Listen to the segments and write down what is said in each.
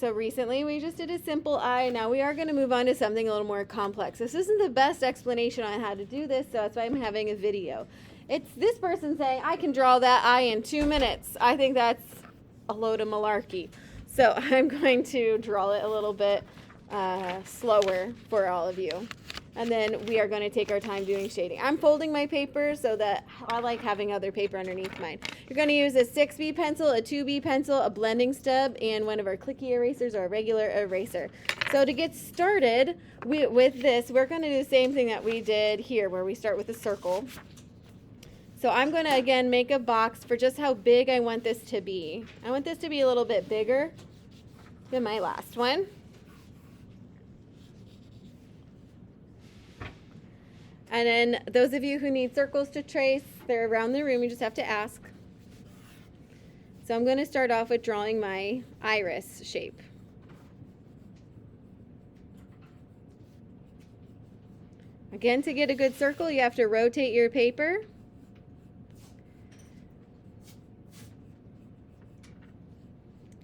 So recently we just did a simple eye. Now we are going to move on to something a little more complex. This isn't the best explanation on how to do this, so that's why I'm having a video. It's this person saying, I can draw that eye in 2 minutes. I think that's a load of malarkey. So I'm going to draw it a little bit slower for all of you. And then we are going to take our time doing shading. I'm folding my paper so that I like having other paper underneath mine. You're going to use a 6B pencil, a 2B pencil, a blending stub, and one of our clicky erasers or a regular eraser. So to get started with this, we're going to do the same thing that we did here, where we start with a circle. So I'm going to, again, make a box for just how big I want this to be. I want this to be a little bit bigger than my last one. And then those of you who need circles to trace, they're around the room, you just have to ask. So I'm going to start off with drawing my iris shape. Again, to get a good circle, you have to rotate your paper.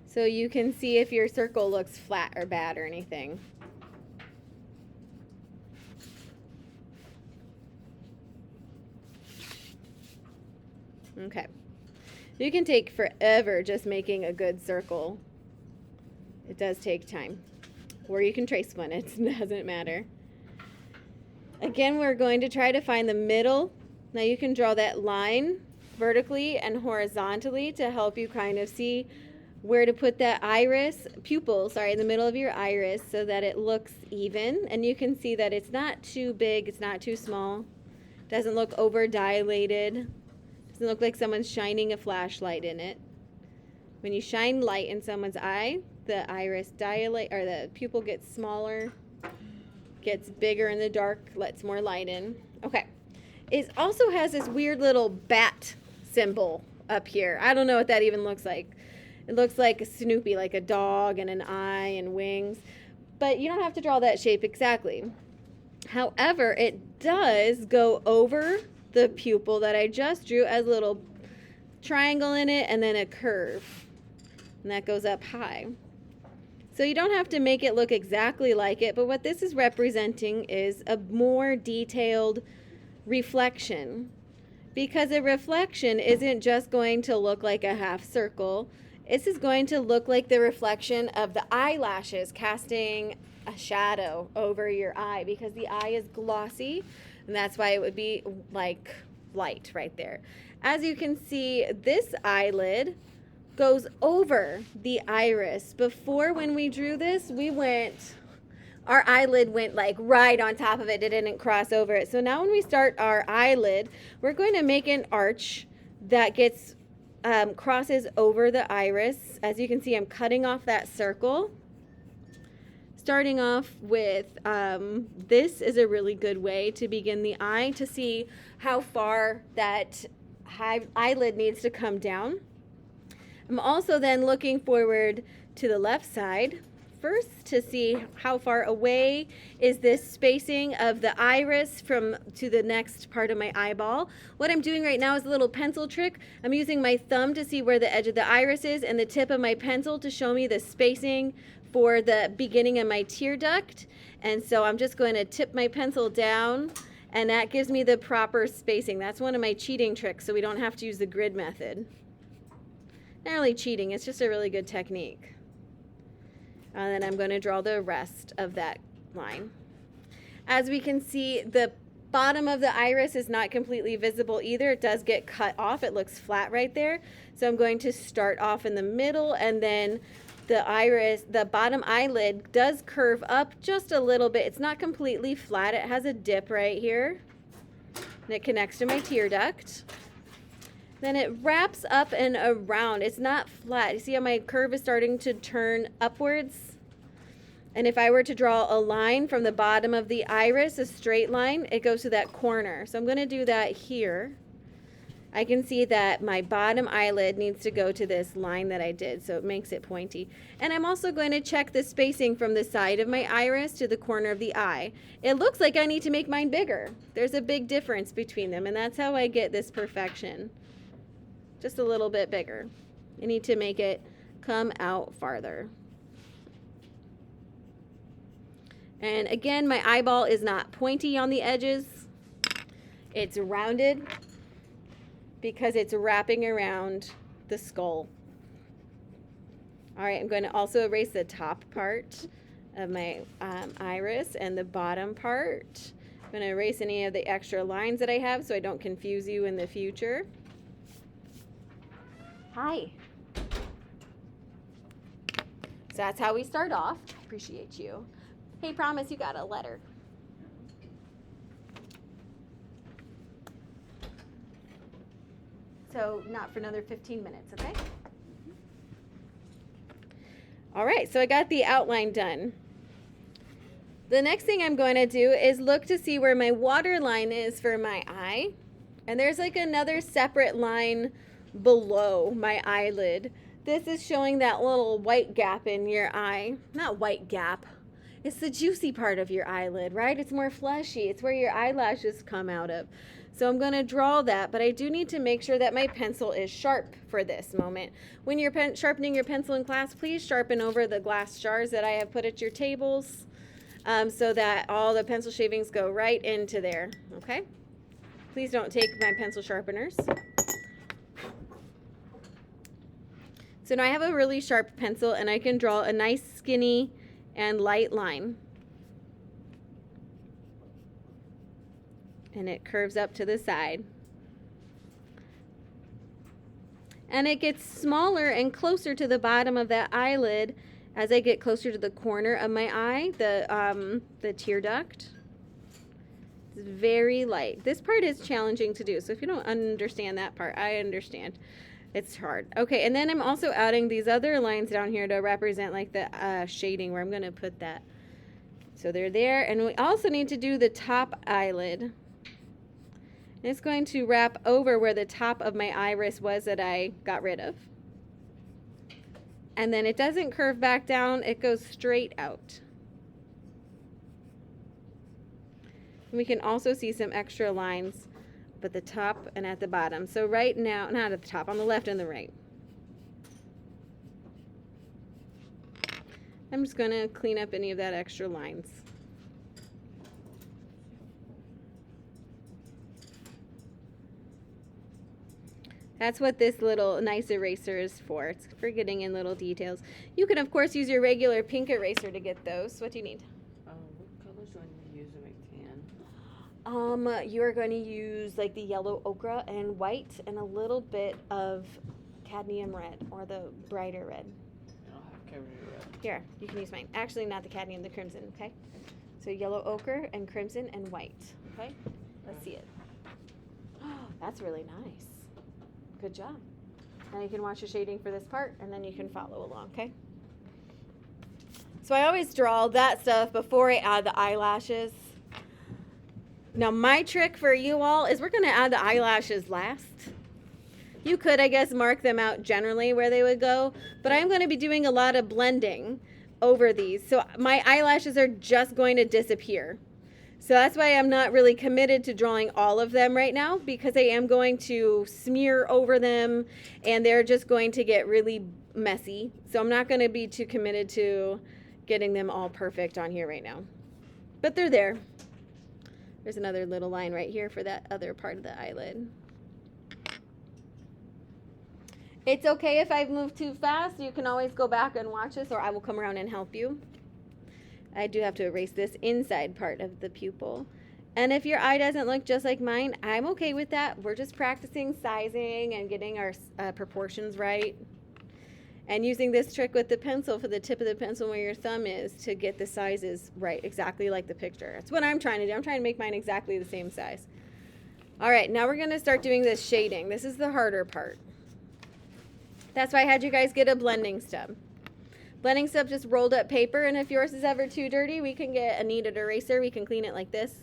So you can see if your circle looks flat or bad or anything. Okay. You can take forever just making a good circle. It does take time. Or you can trace one, it doesn't matter. Again, we're going to try to find the middle. Now you can draw that line vertically and horizontally to help you kind of see where to put that pupil in the middle of your iris so that it looks even. And you can see that it's not too big, it's not too small. It doesn't look over dilated. Doesn't look like someone's shining a flashlight in it. When you shine light in someone's eye, the iris dilate, or the pupil gets smaller, gets bigger in the dark, lets more light in. Okay. It also has this weird little bat symbol up here. I don't know what that even looks like. It looks like a Snoopy, like a dog and an eye and wings. But you don't have to draw that shape exactly. However, it does go over the pupil that I just drew as a little triangle in it and then a curve. And that goes up high. So you don't have to make it look exactly like it, but what this is representing is a more detailed reflection. Because a reflection isn't just going to look like a half circle. This is going to look like the reflection of the eyelashes casting a shadow over your eye, because the eye is glossy. And that's why it would be like light right there. As you can see, this eyelid goes over the iris. Before, when we drew this, our eyelid went like right on top of it. It didn't cross over it. So now when we start our eyelid, we're going to make an arch that crosses over the iris. As you can see, I'm cutting off that circle. Starting off with this is a really good way to begin the eye, to see how far that eyelid needs to come down. I'm also then looking forward to the left side first to see how far away is this spacing of the iris to the next part of my eyeball. What I'm doing right now is a little pencil trick. I'm using my thumb to see where the edge of the iris is and the tip of my pencil to show me the spacing for the beginning of my tear duct. And so I'm just going to tip my pencil down, and that gives me the proper spacing. That's one of my cheating tricks, so we don't have to use the grid method. Not really cheating, it's just a really good technique. And then I'm going to draw the rest of that line. As we can see, the bottom of the iris is not completely visible either. It does get cut off. It looks flat right there. So I'm going to start off in the middle, and then the bottom eyelid does curve up just a little bit. It's not completely flat. It has a dip right here, and it connects to my tear duct. Then it wraps up and around. It's not flat. You see how my curve is starting to turn upwards? And if I were to draw a line from the bottom of the iris, a straight line, it goes to that corner. So I'm going to do that here. I can see that my bottom eyelid needs to go to this line that I did, so it makes it pointy. And I'm also going to check the spacing from the side of my iris to the corner of the eye. It looks like I need to make mine bigger. There's a big difference between them, and that's how I get this perfection. Just a little bit bigger. I need to make it come out farther. And again, my eyeball is not pointy on the edges. It's rounded because it's wrapping around the skull. All right, I'm going to also erase the top part of my iris and the bottom part. I'm going to erase any of the extra lines that I have so I don't confuse you in the future. Hi. So that's how we start off. Appreciate you. Hey, promise you got a letter. So not for another 15 minutes, okay? All right, so I got the outline done. The next thing I'm going to do is look to see where my water line is for my eye. And there's like another separate line below my eyelid. This is showing that little white gap in your eye. Not white gap. It's the juicy part of your eyelid, right? It's more fleshy. It's where your eyelashes come out of. So I'm going to draw that, but I do need to make sure that my pencil is sharp for this moment. When you're sharpening your pencil in class, please sharpen over the glass jars that I have put at your tables so that all the pencil shavings go right into there, okay? Please don't take my pencil sharpeners. So now I have a really sharp pencil and I can draw a nice skinny and light line. And it curves up to the side. And it gets smaller and closer to the bottom of that eyelid as I get closer to the corner of my eye, the tear duct. It's very light. This part is challenging to do, so if you don't understand that part, I understand. It's hard. Okay, and then I'm also adding these other lines down here to represent like the shading where I'm going to put that. So they're there, and we also need to do the top eyelid. It's going to wrap over where the top of my iris was that I got rid of. And then it doesn't curve back down, it goes straight out. And we can also see some extra lines at the top and at the bottom. So right now, not at the top, on the left and the right. I'm just going to clean up any of that extra lines. That's what this little nice eraser is for. It's for getting in little details. You can, of course, use your regular pink eraser to get those. What do you need? What colors do I need to use to make tan? You're going to use like the yellow ochre and white and a little bit of cadmium red or the brighter red. I don't have cadmium red. Here, you can use mine. Actually, not the cadmium, the crimson, okay? So yellow ochre and crimson and white, okay? Let's see it. Oh, that's really nice. Good job. Now you can watch the shading for this part, and then you can follow along, okay? So I always draw that stuff before I add the eyelashes. Now my trick for you all is we're going to add the eyelashes last. You could, I guess, mark them out generally where they would go, but I'm going to be doing a lot of blending over these. So my eyelashes are just going to disappear. So that's why I'm not really committed to drawing all of them right now, because I am going to smear over them and they're just going to get really messy. So I'm not going to be too committed to getting them all perfect on here right now. But they're there. There's another little line right here for that other part of the eyelid. It's okay if I've moved too fast. You can always go back and watch this, or I will come around and help you. I do have to erase this inside part of the pupil. And if your eye doesn't look just like mine, I'm okay with that. We're just practicing sizing and getting our proportions right. And using this trick with the pencil for the tip of the pencil where your thumb is to get the sizes right, exactly like the picture. That's what I'm trying to do. I'm trying to make mine exactly the same size. All right, now we're going to start doing this shading. This is the harder part. That's why I had you guys get a blending stub. Blending stub, just rolled up paper, and if yours is ever too dirty, we can get a kneaded eraser. We can clean it like this.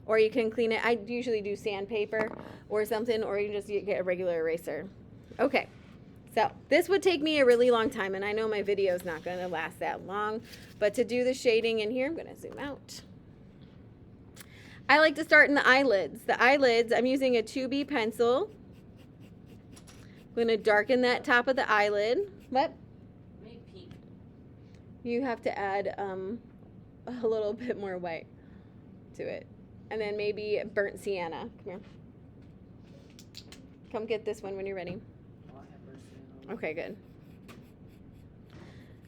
Or you can clean it, I usually do sandpaper or something, or you can just get a regular eraser. Okay, so this would take me a really long time, and I know my video is not going to last that long, but to do the shading in here, I'm going to zoom out. I like to start in the eyelids. The eyelids, I'm using a 2B pencil. I'm going to darken that top of the eyelid. What? Maybe pink. You have to add a little bit more white to it. And then maybe burnt sienna. Come here. Come get this one when you're ready. Okay, good.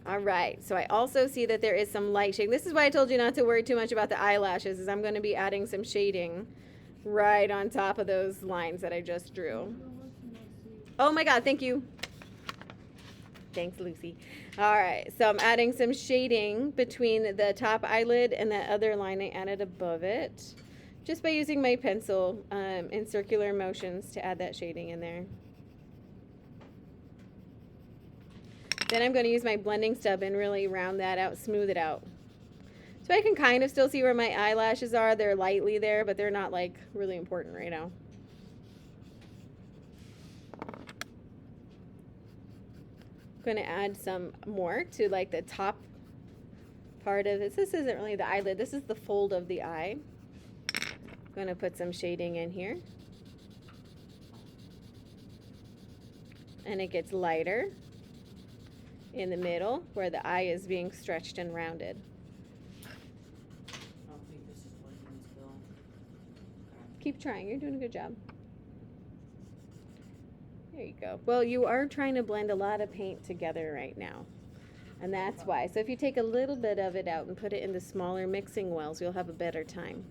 All right, so I also see that there is some light shading. This is why I told you not to worry too much about the eyelashes, is I'm going to be adding some shading right on top of those lines that I just drew. Oh my God, thank you. Thanks, Lucy. All right, so I'm adding some shading between the top eyelid and that other line I added above it, just by using my pencil in circular motions to add that shading in there. Then I'm going to use my blending stub and really round that out, smooth it out. So I can kind of still see where my eyelashes are. They're lightly there, but they're not like really important right now. I'm going to add some more to like the top part of this. This isn't really the eyelid. This is the fold of the eye. I'm going to put some shading in here. And it gets lighter in the middle where the eye is being stretched and rounded. I don't think this is working still. Keep trying. You're doing a good job. There you go. Well, you are trying to blend a lot of paint together right now. And that's why. So if you take a little bit of it out and put it into smaller mixing wells, you'll have a better time.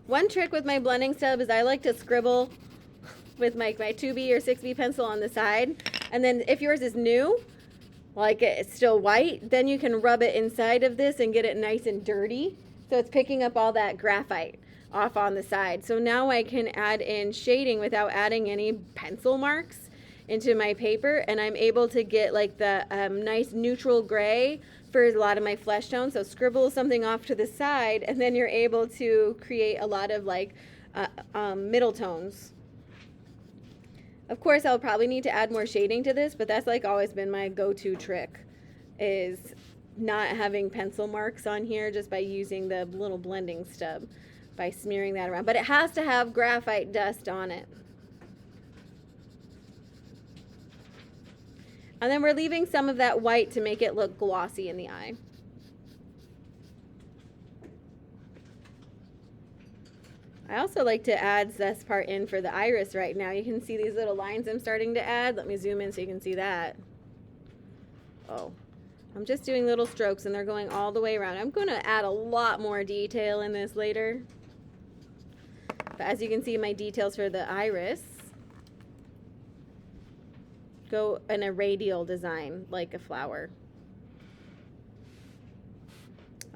One trick with my blending stub is I like to scribble with my 2B or 6B pencil on the side. And then if yours is new, like it's still white, then you can rub it inside of this and get it nice and dirty. So it's picking up all that graphite off on the side. So now I can add in shading without adding any pencil marks into my paper, and I'm able to get like the nice neutral gray for a lot of my flesh tones. So scribble something off to the side, and then you're able to create a lot of like middle tones. Of course, I'll probably need to add more shading to this, but that's like always been my go-to trick, is not having pencil marks on here just by using the little blending stub, by smearing that around. But it has to have graphite dust on it. And then we're leaving some of that white to make it look glossy in the eye. I also like to add this part in for the iris right now. You can see these little lines I'm starting to add. Let me zoom in so you can see that. Oh, I'm just doing little strokes and they're going all the way around. I'm going to add a lot more detail in this later. But as you can see, my details for the iris go in a radial design like a flower.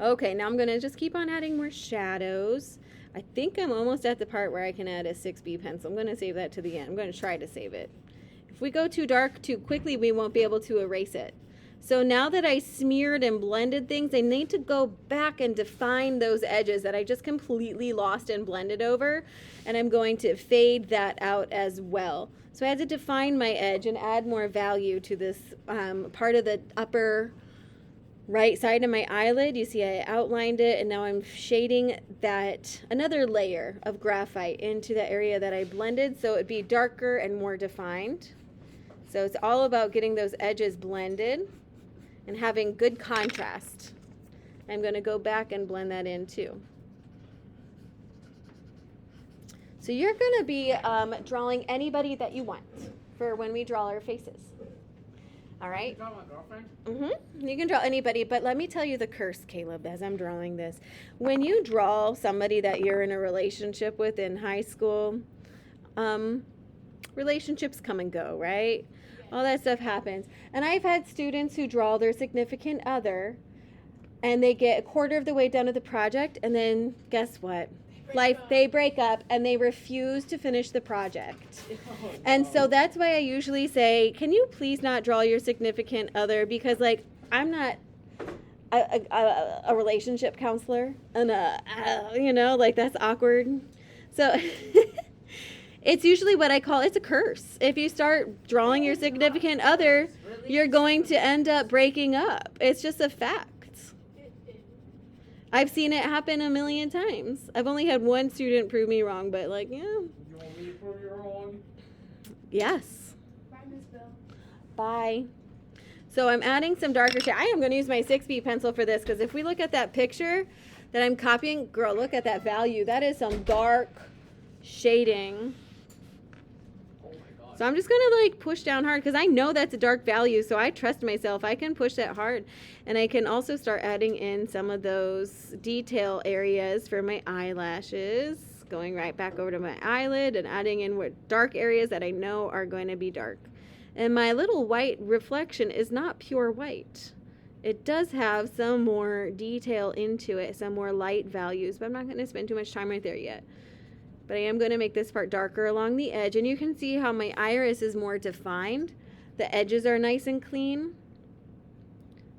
Okay, now I'm going to just keep on adding more shadows. I think I'm almost at the part where I can add a 6B pencil. I'm going to save that to the end. I'm going to try to save it. If we go too dark too quickly, we won't be able to erase it. So now that I smeared and blended things, I need to go back and define those edges that I just completely lost and blended over. And I'm going to fade that out as well. So I had to define my edge and add more value to this part of the upper right side of my eyelid. You see I outlined it, and now I'm shading that another layer of graphite into the area that I blended so it'd be darker and more defined. So it's all about getting those edges blended and having good contrast. I'm going to go back and blend that in too. So you're going to be drawing anybody that you want for when we draw our faces. All right? You draw my girlfriend? Mm-hmm. You can draw anybody, but let me tell you the curse, Caleb, as I'm drawing this. When you draw somebody that you're in a relationship with in high school, relationships come and go, right? All that stuff happens. And I've had students who draw their significant other, and they get a quarter of the way done with the project, and then guess what? They break up and they refuse to finish the project. And so that's why I usually say, can you please not draw your significant other? Because like, I'm not a relationship counselor, and you know, like that's awkward. So it's usually what I call, it's a curse. If you start drawing your significant other, you're going to end up breaking up. It's just a fact. I've seen it happen a million times. I've only had one student prove me wrong, but like, yeah. You want me to prove you wrong? Yes. Bye, Miss Bill. Bye. So I'm adding some darker shade. I am going to use my 6B pencil for this because if we look at that picture that I'm copying, girl, look at that value. That is some dark shading. So I'm just going to like push down hard because I know that's a dark value, so I trust myself. I can push that hard. And I can also start adding in some of those detail areas for my eyelashes, going right back over to my eyelid and adding in what dark areas that I know are going to be dark. And my little white reflection is not pure white. It does have some more detail into it, some more light values, but I'm not going to spend too much time right there yet. But I am going to make this part darker along the edge. And you can see how my iris is more defined. The edges are nice and clean.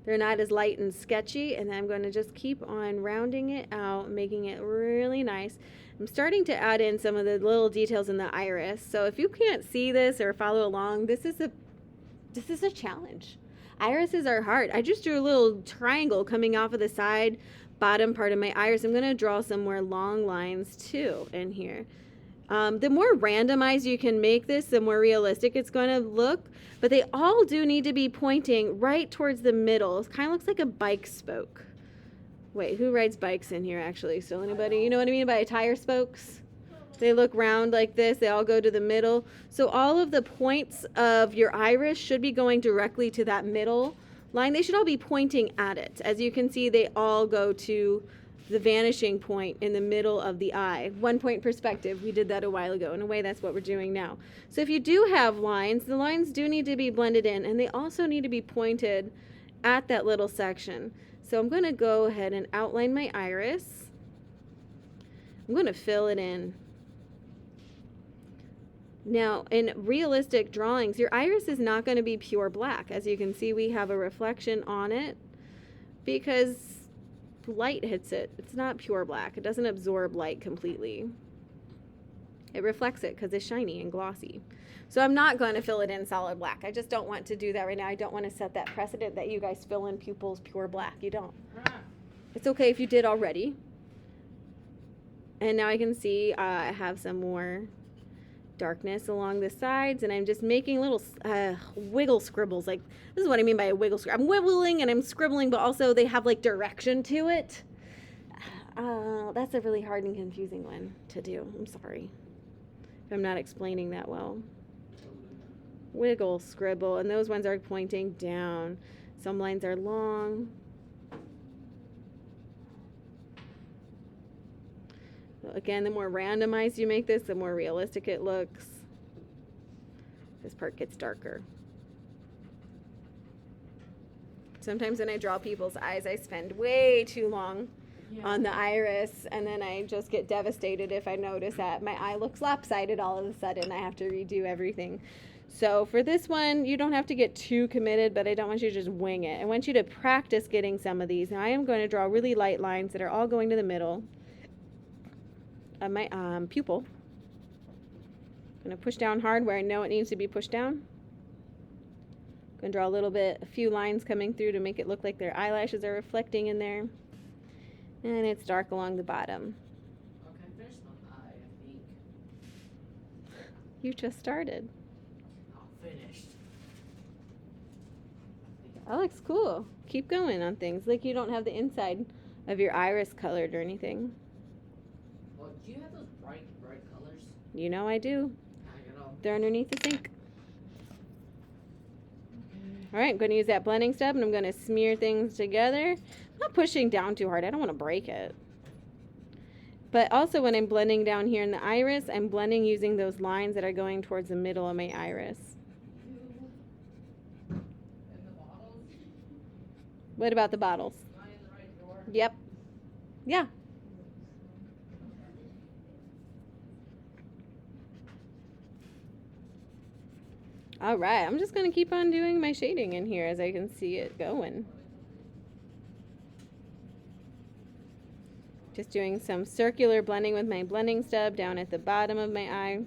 They're not as light and sketchy. And then I'm going to just keep on rounding it out, making it really nice. I'm starting to add in some of the little details in the iris. So if you can't see this or follow along, this is a challenge. Irises are hard. I just drew a little triangle coming off of the side bottom part of my iris. I'm going to draw some more long lines too in here. The more randomized you can make this, the more realistic it's going to look. But they all do need to be pointing right towards the middle. It kind of looks like a bike spoke. Wait, who rides bikes in here actually? Still anybody? You know what I mean by tire spokes? They look round like this. They all go to the middle. So all of the points of your iris should be going directly to that middle line. They should all be pointing at it. As you can see, they all go to the vanishing point in the middle of the eye. 1 point perspective. We did that a while ago. In a way, that's what we're doing now. So if you do have lines, the lines do need to be blended in, and they also need to be pointed at that little section. So I'm going to go ahead and outline my iris. I'm going to fill it in. Now, in realistic drawings, your iris is not going to be pure black. As you can see, we have a reflection on it because light hits it. It's not pure black. It doesn't absorb light completely. It reflects it because it's shiny and glossy. So I'm not going to fill it in solid black. I just don't want to do that right now. I don't want to set that precedent that you guys fill in pupils pure black. You don't. It's okay if you did already. And now I can see I have some more darkness along the sides, and I'm just making little wiggle scribbles. Like, this is what I mean by a wiggle scribble. I'm wiggling and I'm scribbling, but also they have like direction to it. That's a really hard and confusing one to do. I'm sorry if I'm not explaining that well. Wiggle, scribble, and those ones are pointing down. Some lines are long. Again, the more randomized you make this, the more realistic it looks. This part gets darker. Sometimes when I draw people's eyes, I spend way too long on the iris, and then I just get devastated if I notice that my eye looks lopsided all of a sudden. I have to redo everything. So for this one, you don't have to get too committed, but I don't want you to just wing it. I want you to practice getting some of these. Now I am going to draw really light lines that are all going to the middle of my pupil. I'm going to push down hard where I know it needs to be pushed down. I'm going to draw a few lines coming through to make it look like their eyelashes are reflecting in there. And it's dark along the bottom. Okay, finish my eye, I think. You just started. Not finished. That looks cool. Keep going on things. Like you don't have the inside of your iris colored or anything. Well, do you have those bright colors? You know I do. They're underneath the sink. All right, I'm going to use that blending step, and I'm going to smear things together. I'm not pushing down too hard. I don't want to break it. But also when I'm blending down here in the iris, I'm blending using those lines that are going towards the middle of my iris. And the bottles? What about the bottles? Am I in the right drawer? Yep. Yeah. All right, I'm just going to keep on doing my shading in here as I can see it going. Just doing some circular blending with my blending stub down at the bottom of my eye.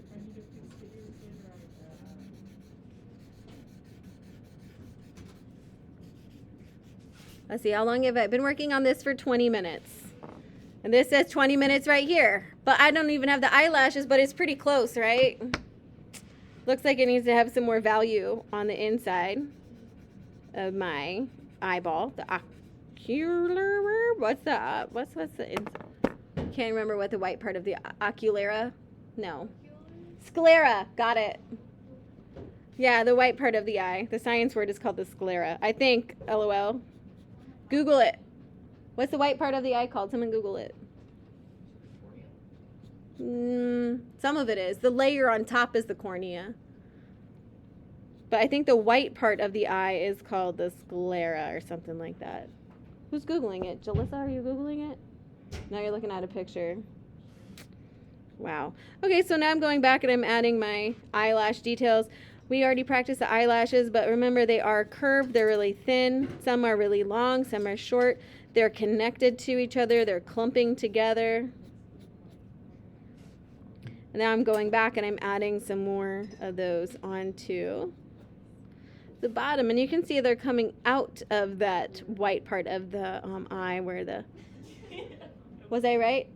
Let's see, how long have I been working on this? For 20 minutes. And this says 20 minutes right here. But I don't even have the eyelashes, but it's pretty close, right? Looks like it needs to have some more value on the inside. of my eyeball, the ocular. What's the? Can't remember what the white part of the oculara. No, sclera. Got it. Yeah, the white part of the eye. The science word is called the sclera. I think. LOL. Google it. What's the white part of the eye called? Someone Google it. Some of it is. The layer on top is the cornea. But I think the white part of the eye is called the sclera or something like that. Who's Googling it? Jalissa, are you Googling it? Now you're looking at a picture. Wow. Okay, so now I'm going back and I'm adding my eyelash details. We already practiced the eyelashes, but remember they are curved. They're really thin. Some are really long. Some are short. They're connected to each other. They're clumping together. And now I'm going back and I'm adding some more of those onto the bottom, and you can see they're coming out of that white part of the eye where the was I right?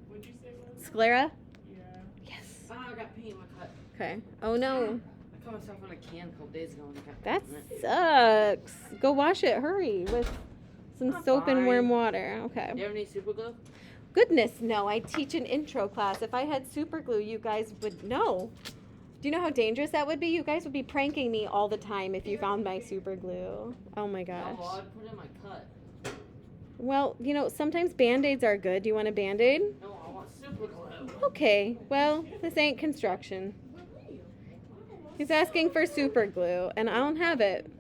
What'd you say was it? Sclera? Yeah. Yes. Ah, I got paint in my cut. Okay. Oh no. I cut myself on a can a couple days ago and I got That paint in it. sucks. Go wash it. Hurry with some I'm soap and warm fine. water. Okay. Do you have any super glue? Goodness, no. I teach an intro class. If I had super glue, you guys would know. Do you know how dangerous that would be? You guys would be pranking me all the time if you found my super glue. Oh my gosh. No, I'd put it in my cut. Well, you know, sometimes Band-Aids are good. Do you want a Band-Aid? No, I want super glue. Okay, well, this ain't construction. He's asking for super glue, and I don't have it.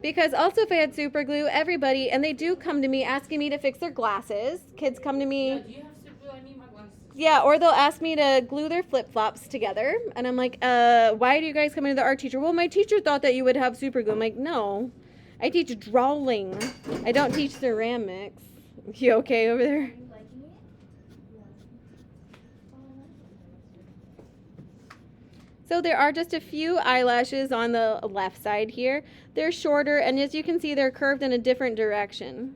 Because also if I had super glue, everybody, and they do come to me asking me to fix their glasses. Kids come to Yeah, me. do you have super glue? I need my glasses. Yeah, or they'll ask me to glue their flip-flops together. And I'm like, why do you guys come into the art teacher? Well, my teacher thought that you would have super glue. I'm like, no. I teach drawing. I don't teach ceramics. You okay over there? So there are just a few eyelashes on the left side here. They're shorter, and as you can see, they're curved in a different direction.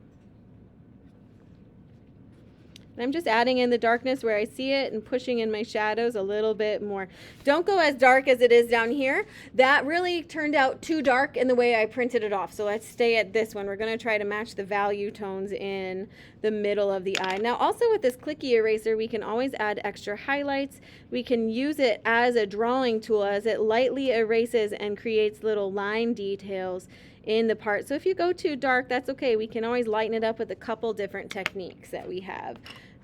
And I'm just adding in the darkness where I see it and pushing in my shadows a little bit more. Don't go as dark as it is down here. That really turned out too dark in the way I printed it off. So let's stay at this one. We're going to try to match the value tones in the middle of the eye. Now also with this clicky eraser, we can always add extra highlights. We can use it as a drawing tool as it lightly erases and creates little line details in the part. So if you go too dark, that's okay. We can always lighten it up with a couple different techniques that we have.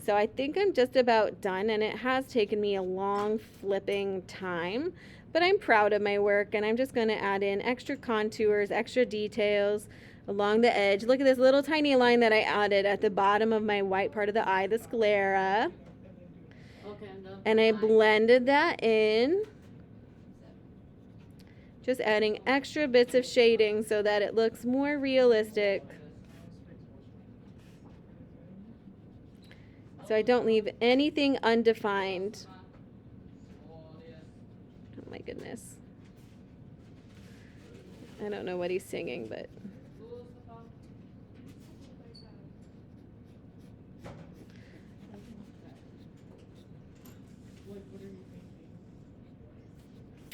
So I think I'm just about done, and it has taken me a long flipping time, but I'm proud of my work, and I'm just going to add in extra contours, extra details along the edge. Look at this little tiny line that I added at the bottom of my white part of the eye, the sclera. Okay, I'm done. And I blended that in. Just adding extra bits of shading so that it looks more realistic. So I don't leave anything undefined. Oh my goodness. I don't know what he's singing, but.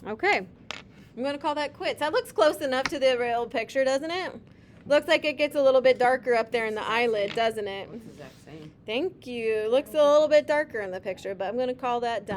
Okay. I'm going to call that quits. That looks close enough to the real picture, doesn't it? Looks like it gets a little bit darker up there in the eyelid, doesn't it? Looks the exact same. Thank you. Looks a little bit darker in the picture, but I'm going to call that done.